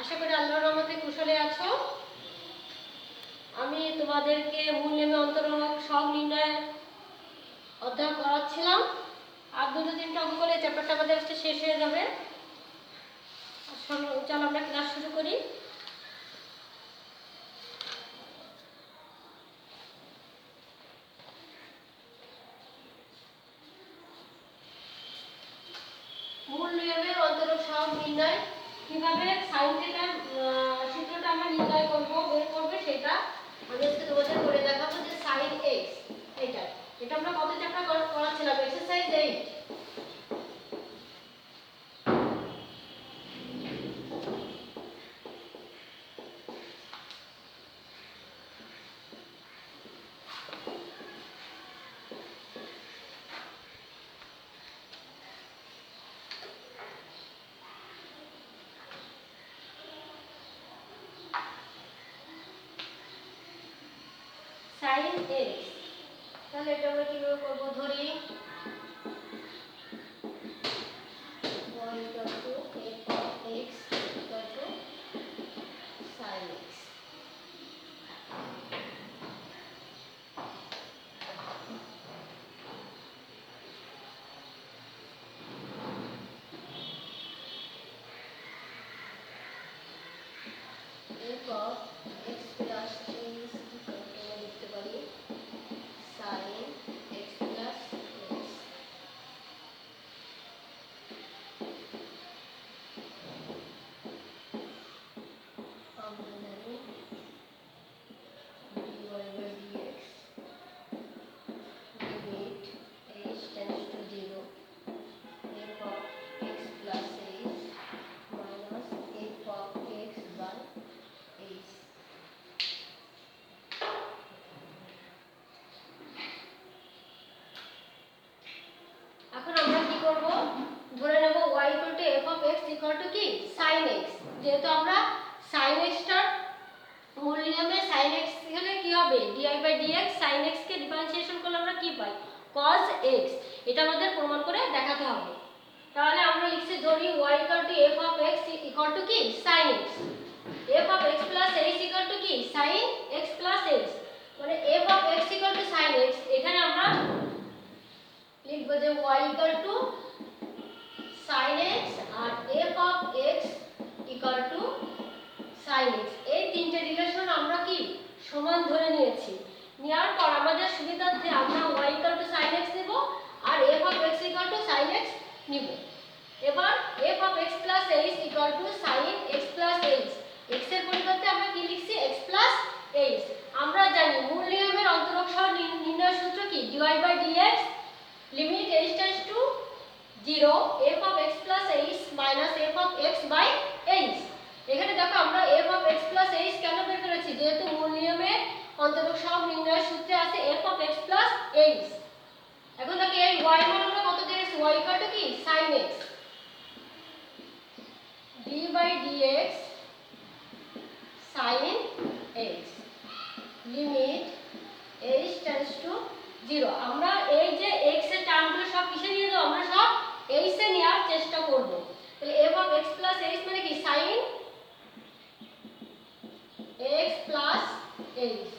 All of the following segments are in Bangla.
আশা করি আল্লাহর রহমতে কুশলে আছো। আমি তোমাদেরকে মূল নিয়মে অন্তরক সহগ নির্ণয় অধ্যয়ন করাচ্ছিলাম। আর দুটো তিনটা অঙ্ক করে চ্যাপ্টারটা আমাদের আজকে শেষ হয়ে যাবে। চলো আমরা ক্লাস শুরু করি। মূল নিয়মে অন্তরক সহগ নির্ণয় কিভাবে সাইন থিটার সূত্রটা আমরা নির্ণয় করব, বের করব, সেটা আমি আজকে তোমাদের করে দেখাবো। যে সাইন এক্স, এটা আমরা কত চ্যাপ্টার করাচ্ছিলাম? এক্সারসাইজ 8। সাইন এক্স, তাহলে এটা আমরা কিভাবে করব? ধরি যেহেতু আমরা sin x টার মূল নিয়মে sin x এখানে কি হবে? dy/dx sin x কে ডিফারেন্সিয়েশন করলে আমরা কি পাই? cos x। এটা আমাদের প্রমাণ করে দেখাতে হবে। তাহলে আমরা লিখছি, ধরি y f of x কি? sin x। f of x plus h কি? sin x plus h, মানে f of x sin x। এখানে আমরা লিখব যে y sin x R f of x sin x। এই তিনটে রিলেশন আমরা কি সমান ধরে নিয়েছি। নেওয়ার পর আমাদের সুবিধার্থে আমরা y sin x নেব আর f of x sin x নিব। এবার f of x plus h sin x plus h, x এর পরিবর্তে আমরা কি লিখছি? x plus h। আমরা জানি মূল নিয়মের অন্তরক সহগ নির্ণয় সূত্র কি? dy/dx limit h tends to 0 f of x plus h minus f of x by h। এখানে দেখো আমরা f of x plus h কেন বের করেছি? যেহেতু মূল নিয়মে অন্তরক সহগ নির্ণয় সূত্রে আছে f of x plus h। এখন দেখো এই y মান আমরা কত দিয়েছি? y কি? sin x। d/dx sin x limit h tends to 0। আমরা এই যে x এর টার্মগুলো সব কিসে নিয়ে দেব? আমরা সব h এ নেওয়ার চেষ্টা করব। তাহলে f of x plus h মানে কি? sin x plus h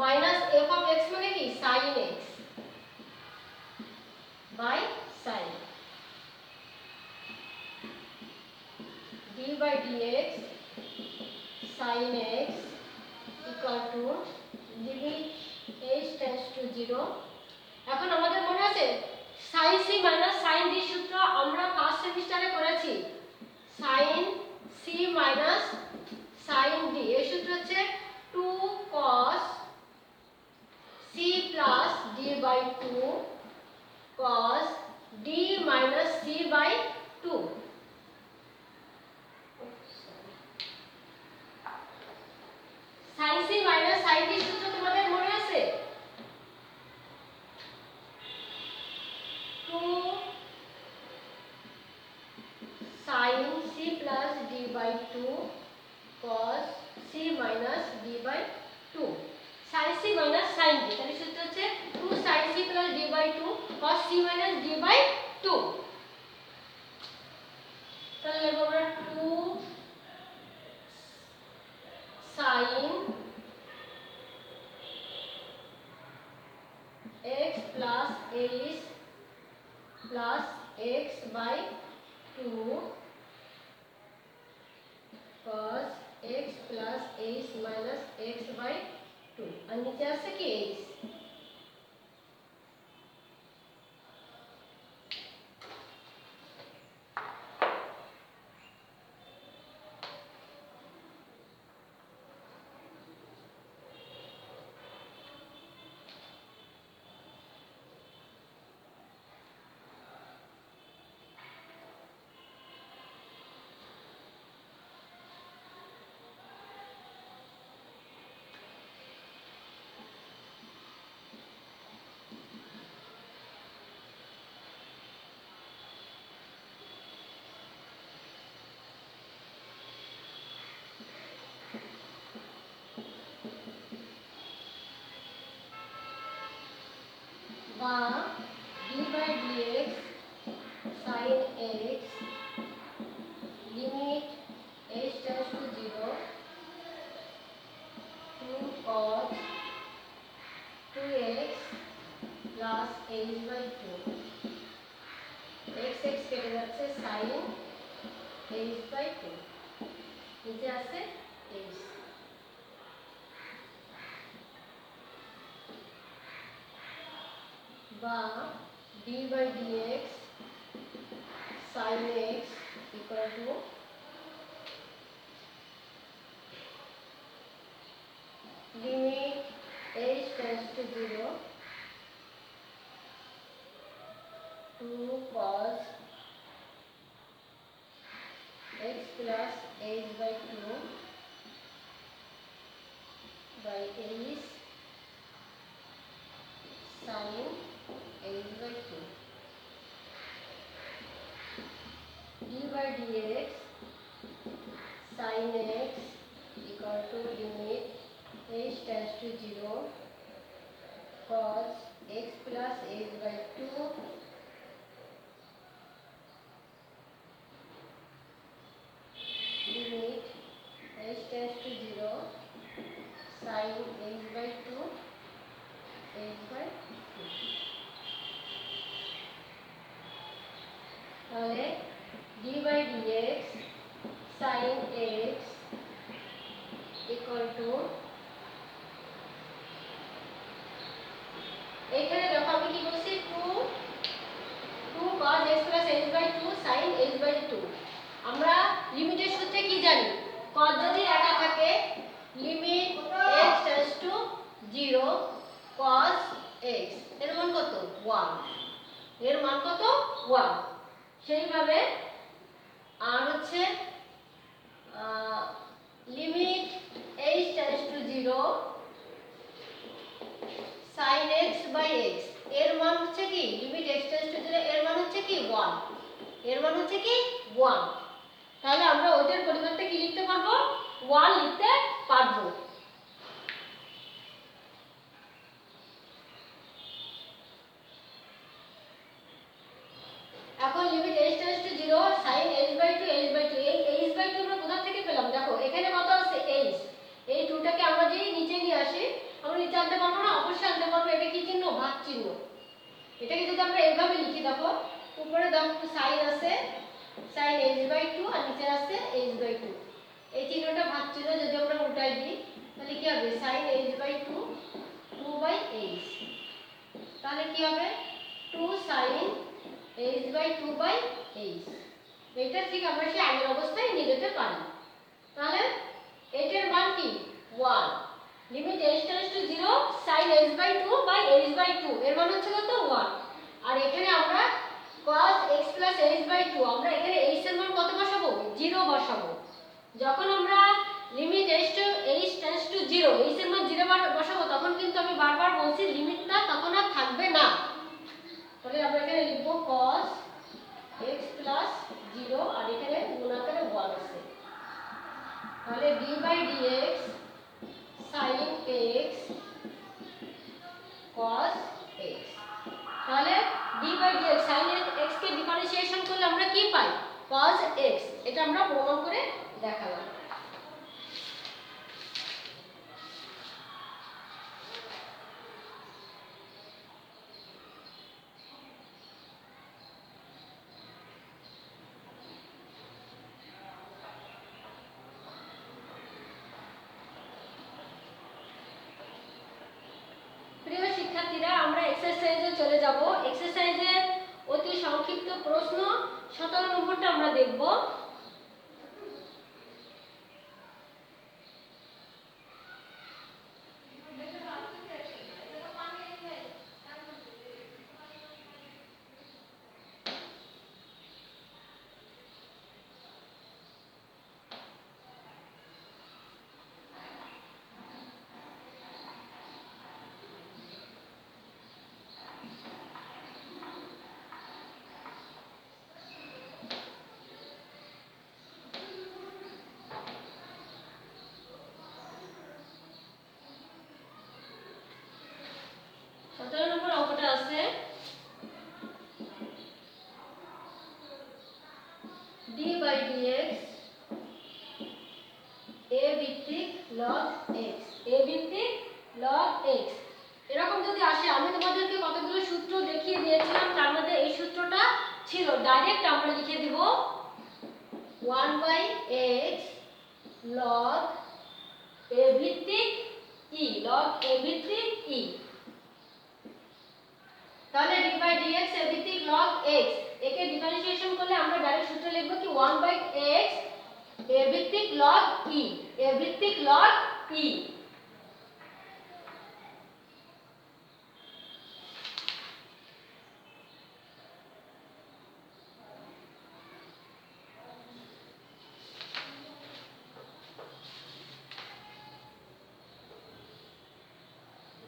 minus f of x মানে কি? sin x by sin d/dx sin x equal to limit h tends to 0। এখন আমাদের মনে আছে sin c minus sin d সূত্র আমরা ফার্স্ট সেমিস্টারে করেছি। sin c minus sin d এর সূত্র হচ্ছে 2 cos c plus d by 2 cos d minus c by 2। sin c minus sin d সূত্র তোমাদের মনে আছে? 2 sin c plus d by 2 cos c minus d by 2। sin c minus sin d, তাহলে সূত্র হচ্ছে 2 sin c plus d by 2 cos c minus d by 2। তাহলে লিখব আমরা 2 plus x by two cos x plus h minus x by two, আর নিচে আছে কি এইচ। বা d by dx sin x limit h tends to 0 to cos 2x plus h by 2 x x কেটে যাচ্ছে sin h by 2 নিচে আছে h বা d by dx sin x equal to limit h tends to 0 to cos x plus h by 2 by h sin h by 2 d by dx sin x equal to limit h tends to 0 cos x plus h by 2 limit h tends to 0 sin h by 2 h by 2 তাহলে d by dx sin x equal to এখানে দেখো আমি কি বলছি 2 cos x plus h by 2 sin h by 2 আমরা লিমিটের সূত্রে কি জানি cos যদি একা থাকে limit x tends to 0 cos x এর মান কত 1 এর মান কত 1 সেইভাবে আর হচ্ছে limit h tends to 0 sin x by x এর মান হচ্ছে কি লিমিট x tends to 0 এর মান হচ্ছে কি 1 এর মান হচ্ছে কি 1 তাহলে আমরা ওইটার পরিবর্তে কি লিখতে পারবো 1 লিখতে পারবো এখন limit h tends to 0 sin h by 2 h by 2 এই h by 2 আমরা কোথা থেকে পেলাম দেখো এখানে কত আছে h এই 2 টাকে আমরা যদি নিচে নিয়ে আসি আমরা নিচে আনতে পারবো না অবশ্যই আনতে পারবো এটা কি চিহ্ন ভাগ চিহ্ন এটাকে যদি আমরা এইভাবে লিখি দেখো উপরে দেখো sin আছে sin h by 2 আর নিচে আছে h by 2 এই চিহ্নটা ভাগ চিহ্ন যদি আমরা উল্টাই দিই তাহলে কি হবে sin h by 2 2 by h তাহলে কি হবে 2 sin h by 2 by h এটা ঠিক আমরা সেই আগের অবস্থায় নিয়ে যেতে পারি তাহলে এটার মান কি 1 limit h tends to 0 sin h by 2 by h by 2 এর মান হচ্ছে কত 1 আর এখানে আমরা cos x plus h by 2 আমরা এখানে h এর মান কত বসাবো 0 বসাবো যখন আমরা limit h tends to 0 h এর মান 0 বসাবো তখন কিন্তু আমি বারবার বলছি লিমিটটা তখন আর থাকবে না তাহলে আমরা এখানে লিখব cos x plus 0 আর এখানে গুণ আকারে 1 আছে তাহলে d by dx sin x cos x তাহলে d by dx sin x কে ডিফারেন্সিয়েশন করলে আমরা কি পাই cos x এটা আমরা প্রমাণ করে দেখালাম দেখব। সতেরো নম্বর অঙ্কটা আছে d by dx a ভিত্তিক log x, a ভিত্তিক log x। এরকম যদি আসে, আমি তোমাদেরকে কতগুলো সূত্র দেখিয়ে দিয়েছিলাম, তার মধ্যে এই সূত্রটা ছিল। ডাইরেক্ট আমরা লিখে দিব 1 by x log a ভিত্তিক e, log a ভিত্তিক e। তাহলে d by dx a ভিত্তিক log x, একে ডিফারেন্সিয়েশন করলে আমরা ডাইরেক্ট সূত্র লিখব কি 1 by x a ভিত্তিক log e, a ভিত্তিক log e।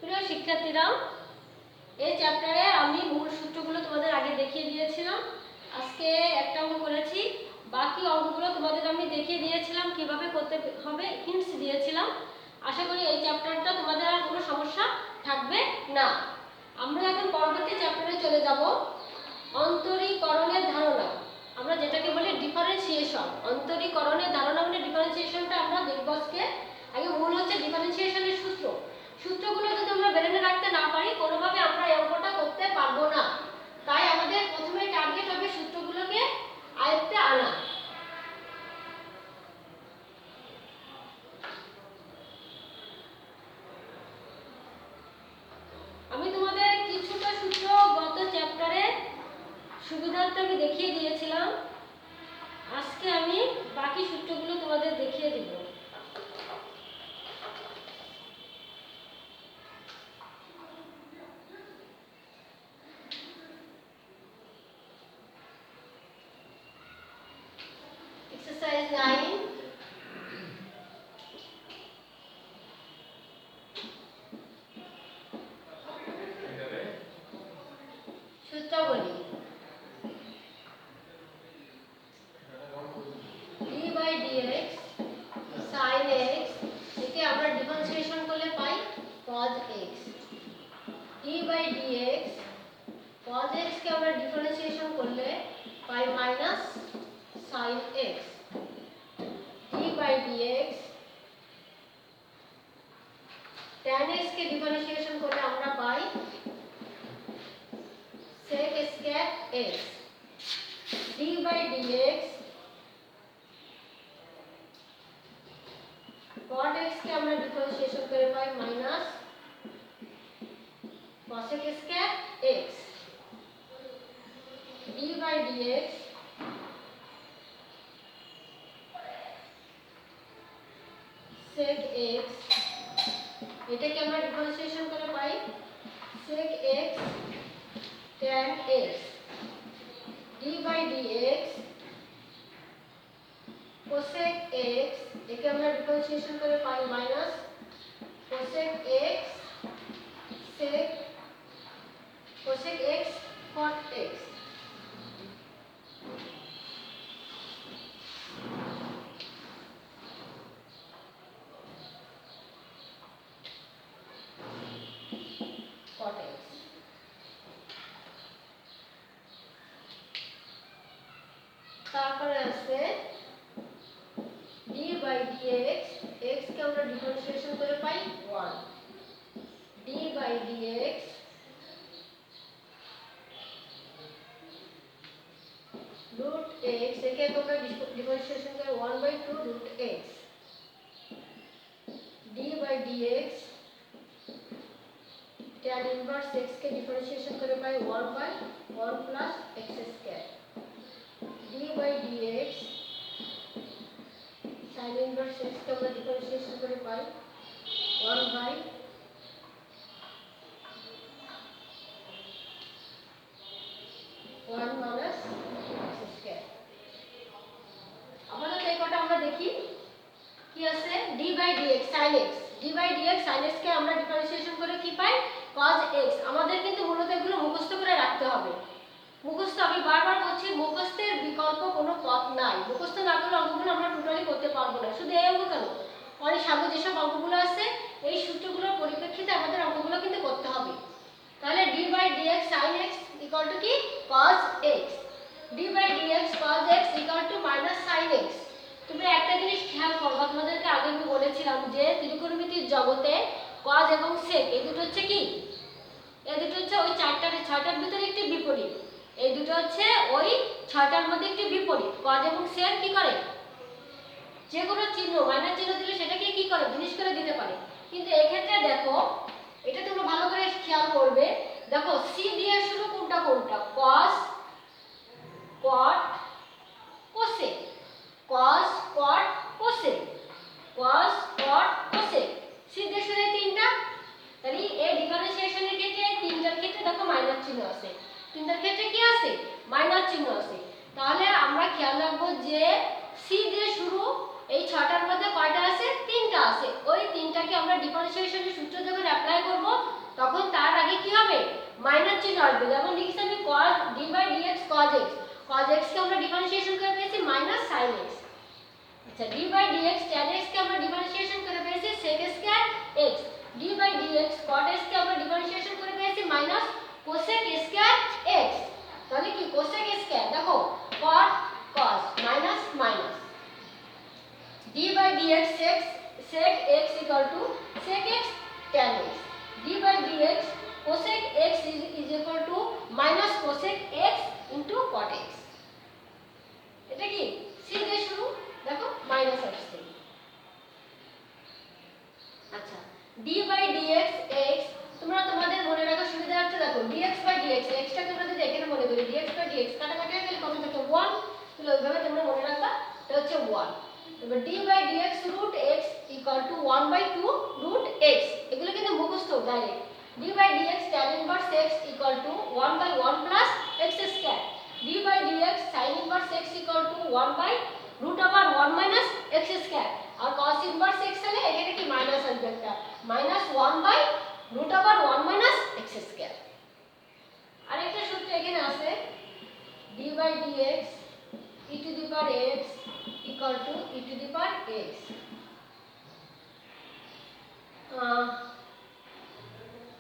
প্রিয় শিক্ষার্থীরা, এই চ্যাপ্টারে আমি মূল সূত্রগুলো তোমাদের আগে দেখিয়ে দিয়েছিলাম। আজকে একটা অঙ্ক করেছি, বাকি অঙ্কগুলো তোমাদের আমি দেখিয়ে দিয়েছিলাম কিভাবে করতে হবে, হিন্টস দিয়েছিলাম। আশা করি এই চ্যাপ্টারটা তোমাদের আর কোনো সমস্যা থাকবে না। আমরা এখন পরবর্তী চ্যাপ্টারে চলে যাব, অন্তরীকরণের ধারণা, আমরা যেটাকে বলি ডিফারেন্সিয়েশন। অন্তরীকরণের ধারণা মানে ডিফারেন্সিয়েশনটা আমরা দেখব আজকে। আগে মূল হচ্ছে ডিফারেন্সিয়েশনের সূত্র। সূত্রগুলো যদি আমরা ব্রেনে রাখতে না পারি, কোনোভাবে আমরা এই অঙ্কটা করতে পারবো না। তাই আমাদের প্রথমে টার্গেট হবে সূত্রগুলোকে আয়ত্তে আনা। আমি তোমাদের কিছুটা সূত্র গত চ্যাপ্টারে সুবিধার্থে আমি দেখিয়ে দিয়েছিলাম। আজকে আমি বাকি সূত্রগুলো তোমাদের দেখিয়ে দিব। Exercise 9, সূত্রাবলী। d by dx sin x, একে আমরা ডিফারেন্সিয়েশন করলে পাই cos x। d by dx cos x কে আমরা ডিফারেন্সিয়েশন করলে পাই minus sin x। d by dx tan x কে ডিফারেন্সিয়েশন করলে আমরা পাই sec square x। d by dx cot x কে আমরা ডিফারেন্সিয়েশন করে পাই minus cosec square x। d by dx sec x, এটাকে আমরা ডিফারেন্সিয়েশন করে পাই sec x tan x। d by dx cosec x, একে আমরা ডিফারেন্সিয়েশন করে পাই minus cosec x sec cosec x cot x। তারপরে আছে d by dx, x কে আমরা ডিফারেন্সিয়েশন করে পাই 1। d by dx root x, একে আমরা ডিফারেন্সিয়েশন করে 1/2 root x। d by dx tan inverse x কে ডিফারেন্সিয়েশন করে পাই 1/1 plus x square। d by dx কে আমরা ডিফারেন্সিয়েশন করে পাই 1 by one minus x square. আমাদের এই কটা আমরা দেখি কি আছে d by dx sin x, d by dx sin x কে আমরা ডিফারেন্সিয়েশন করে কি পাই cos x। আমাদের কিন্তু মূলত এগুলো মুখস্থ করে রাখতে হবে। মুখস্থ আমি বারবার বলছি, মুখস্থের বিকল্প কোনো পথ নাই। মুখস্থ না করলে অঙ্কগুলো আমরা টোটালি করতে পারবো না। শুধু এই অঙ্ক কেন, অনেক সামনে যেসব অঙ্কগুলো আছে এই সূত্রগুলোর পরিপ্রেক্ষিতে আমাদের অঙ্কগুলো কিন্তু করতে হবে। তাহলে d by dx sin x equal to কি cos x, d by dx cos x equal to minus sin x। তোমরা একটা জিনিস খেয়াল করবা, তোমাদেরকে আগে আমি বলেছিলাম যে ত্রিকোণমিতির জগতে cos এবং sec এই দুটো হচ্ছে কি, এই দুটো হচ্ছে ওই ছয়টার ভিতরে একটি বিপরীত। এই দুটো হচ্ছে ওই ছয়টার মধ্যে একটি বিপরীত। cos এবং sec কি করে, যে কোনো চিহ্ন মাইনাস চিহ্ন দিলে সেটাকে কি করে জিনিস করে দিতে পারে। কিন্তু এক্ষেত্রে দেখো, এটা তোমরা ভালো করে খেয়াল করবে, দেখো c দিয়ে শুরু কোনটা কোনটা, cos cot cosec, cos cot cosec, cos cot cosec, c দিয়ে শুরু এই তিনটা। তাহলে এই ডিফারেন্সিয়েশনের ক্ষেত্রে তিনটার ক্ষেত্রে দেখো মাইনাস চিহ্ন আছে, তিনটার ক্ষেত্রে কি আছে মাইনাস চিহ্ন আছে। তাহলে আমরা খেয়াল রাখবো যে c দিয়ে শুরু এই ছটার মধ্যে কয়টা আছে, তিনটা আছে। ওই তিনটাকে আমরা ডিফারেন্সিয়েশনের সূত্র যখন অ্যাপ্লাই করব তখন তার আগে কি হবে মাইনাস চিহ্ন আসবে। যেমন লিখেছি আমি cos d by dx cos x, cos x কে আমরা ডিফারেন্সিয়েশন করে পেয়েছি মাইনাস sin x। আচ্ছা d by dx tan x কে আমরা ডিফারেন্সিয়েশন করে পেয়েছি sec square x, d by dx cot x কে আমরা ডিফারেন্সিয়েশন করে পেয়েছি মাইনাস cosec স্কয়ার x। তাহলে কি cosec স্কয়ার দেখো cot cos minus minus, d by dx sec x equal to sec x tan x, d by dx cosec x is equal to minus cosec x into cot x। এটা কি c দিয়ে শুরু, দেখো মাইনাস আসছে। আচ্ছা d by dx x তোমরা তোমাদের মনে রাখার সুবিধার্থে দেখো dx by dx x টাকে আমরা যদি এখানে মনে করি dx by dx কাটাকাটি গেলে কত থাকে 1, তাহলে ওইভাবে তোমরা মনে রাখবা এটা হচ্ছে 1। এবার d by dx root x equal to 1 by 2 root x, এগুলো কিন্তু মুখস্থ direct. d by dx tan inverse x equal to 1 by 1 plus x square, d by dx sin inverse x equal to 1 by root over 1 minus x square। আর cos inverse x হলে এখানে কি মাইনাস আসবে একটা, minus 1 by root over 1 minus x square। আর একটা সূত্র এখানে আছে d by dx e to the power x equal to e to the power x।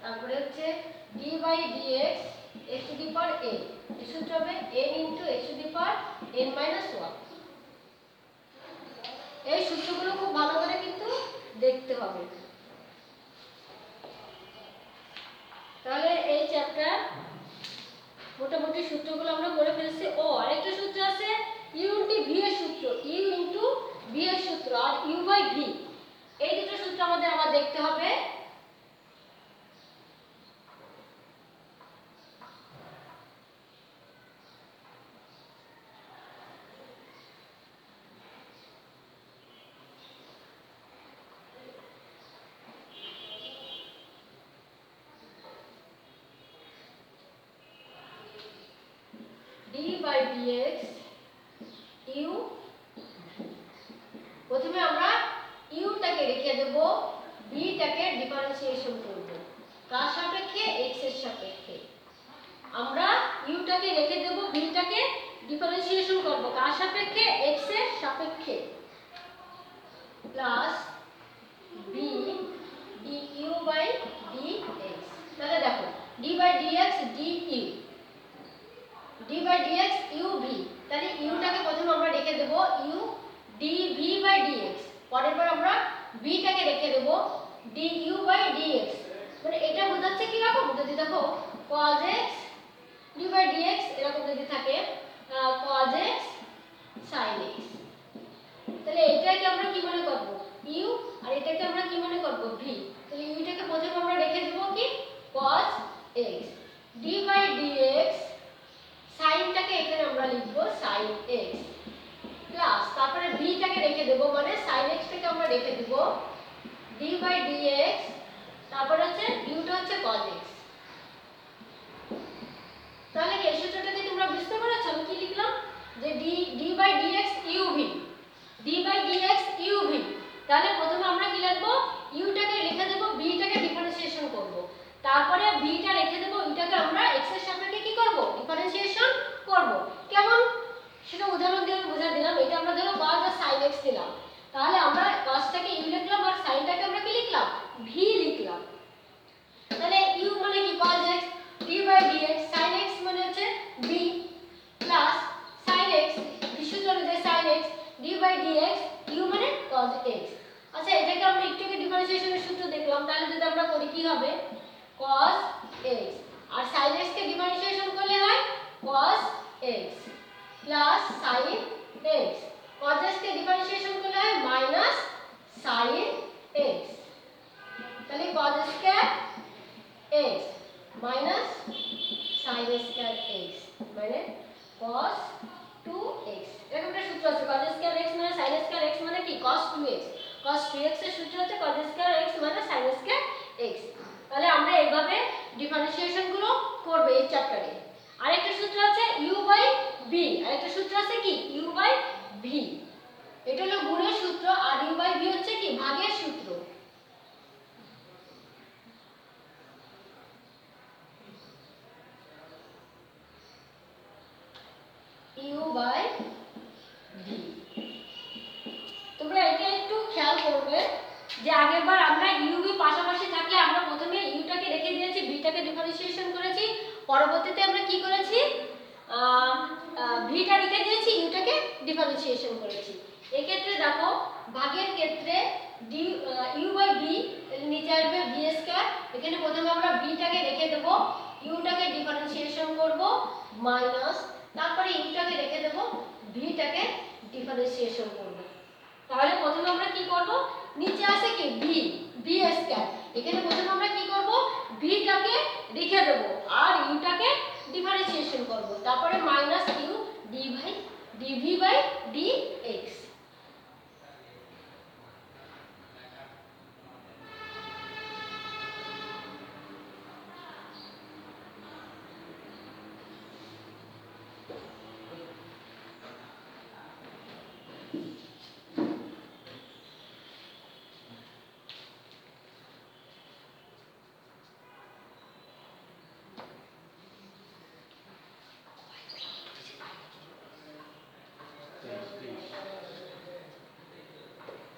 তারপরে হচ্ছে d by dx x to the power n, এই সূত্র হবে n into x to the power n minus 1। এই সূত্রগুলো খুব ভালো করে কিন্তু দেখতে হবে। তাহলে এই চ্যাপ্টার মোটামুটি সূত্রগুলো আমরা করে ফেলছি। ও আরেকটা সূত্র আছে u ইনটু v এর সূত্র, u ইনটু v এর সূত্র আর u বাই v, এই দুটো সূত্র আমাদের আবার দেখতে হবে। d by dx u, প্রথমে আমরা u টাকে রেখে দেব, v টাকে ডিফারেন্সিয়েশন করব কার সাপেক্ষে x এর সাপেক্ষে। আমরা u টাকে রেখে দেব, v টাকে ডিফারেন্সিয়েশন করব কার সাপেক্ষে x এর সাপেক্ষে, plus v du by dx। তাহলে দেখো d by dx du, d by dx uv, তাহলে u টাকে প্রথমে আমরা রেখে দেব u dv by dx, পরের বার আমরা v টাকে রেখে দেব du by dx। মানে এটা বোঝাচ্ছে কি রকম, যদি দেখো cos x d by dx এরকম যদি থাকে cos x sin x, তাহলে এটাকে আমরা কি মনে করব u আর এটাকে আমরা কি মনে করব v। তাহলে u টাকে প্রথমে আমরা রেখে দেব কি cos x, d by dx সাইনটাকে এখানে আমরা লিখব sin x, প্লাস তারপরে v টাকে টাকে রেখে দেব, মানে sin x টাকে আমরা রেখে দেব d বাই dx, তারপর হচ্ছে u টা হচ্ছে cos x। তাহলে এই সূত্রটাকে তোমরা বুঝতে পেরেছো আমি কি লিখলাম, যে d by dx uv, d by dx uv। তাহলে প্রথমে আমরা কি লিখব, u টাকে রেখে দেব, v টাকে ডিফারেন্সিয়েশন করব, তারপরে v টা রেখে দেব, u টাকে আমরা x এর সাপেক্ষে কি করব, ডিফারেন্সিয়েশন করব। কেমন সেটা উদাহরণ দিয়ে বুঝিয়ে দিলাম। এটা আমরা ধরো cos আর sin x দিলাম, তাহলে আমরা cos টাকে u লিখলাম আর sin টাকে আমরা কি লিখলাম, v লিখলাম। তাহলে u মানে কি cos x, d by dx, sin x মানে হচ্ছে v প্লাস sin x, সূত্র অনুযায়ী sin x, d by dx, u মানে cos x। আচ্ছা এটাকে আমরা একটু ডিফারেন্সিয়েশনের সূত্র দেখলাম, তাহলে যদি আমরা করি কি হবে, cos x আর sin x কে ডিফারেন্সিয়েশন করলে হয় cos x plus sin x, cos x কে ডিফারেন্সিয়েশন করলে হয় মাইনাস sin x। তাহলে cos square x minus sin square x মানে cos 2x। এরকম একটা সূত্র আছে, cos স্কয়ার x মানে sin স্কয়ার x মানে কি cos 2x, cos 2x এর সূত্র হচ্ছে cos স্কয়ার x মানে sin স্কয়ার x। তাহলে আমরা এইভাবে ডিফারেন্সিয়েশন গুলো করব এই চ্যাপ্টারে। আরেকটা সূত্র আছে u বাই v, আরেকটা সূত্র আছে কি u বাই v, এটা হলো গুণের সূত্র আর u বাই v হচ্ছে কি ভাগের সূত্র। u বাই v, তোমরা এটা একটু খেয়াল করবে যে আগেরবার আমরা u v পাশাপাশি থাকলে আমরা প্রথমে u টাকে রেখে দিয়েছি, v টাকে ডিফারেন্সিয়েশন করেছি, পরবর্তীতে আমরা কি করেছি v টা রেখে দিয়েছি, u টাকে ডিফারেন্সিয়েশন করেছি। এই ক্ষেত্রে দেখো ভাগের ক্ষেত্রে u বাই v নিচে আসবে v স্কয়ার, এখানে প্রথমে আমরা v টাকে রেখে দেব, u টাকে ডিফারেন্সিয়েশন করব মাইনাস, তারপরে u টাকে রেখে দেব, v টাকে ডিফারেন্সিয়েশন করব। তাহলে প্রথমে আমরা কি করব, নিচে আছে কি v স্কয়ার, এখানে প্রথমে আমরা কি করব v টাকে রেখে দেব আর u টাকে ডিফারেন্সিয়েশন করব, তারপরে minus u dv by dx।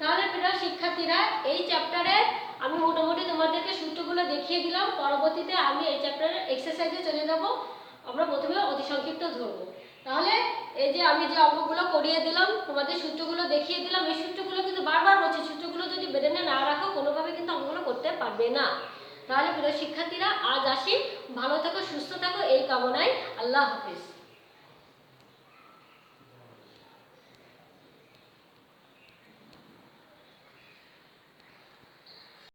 তাহলে প্রিয় শিক্ষার্থীরা এই চ্যাপ্টারে আমি মোটামুটি তোমাদেরকে সূত্রগুলো দেখিয়ে দিলাম, পরবর্তীতে আমি এই চ্যাপ্টারের এক্সারসাইজে চলে যাব। আমরা প্রথমে অতি সংক্ষিপ্ত ধরব। তাহলে এই যে আমি যে অঙ্কগুলো করিয়ে দিলাম, তোমাদের সূত্রগুলো দেখিয়ে দিলাম, এই সূত্রগুলো কিন্তু বারবার বলছি, সূত্রগুলো যদি ব্রেনে না রাখো কোনোভাবে কিন্তু অঙ্কগুলো করতে পারবে না। তাহলে প্রিয় শিক্ষার্থীরা আজ আসি, ভালো থাকো সুস্থ থাকো এই কামনায়, আল্লাহ হাফেজ।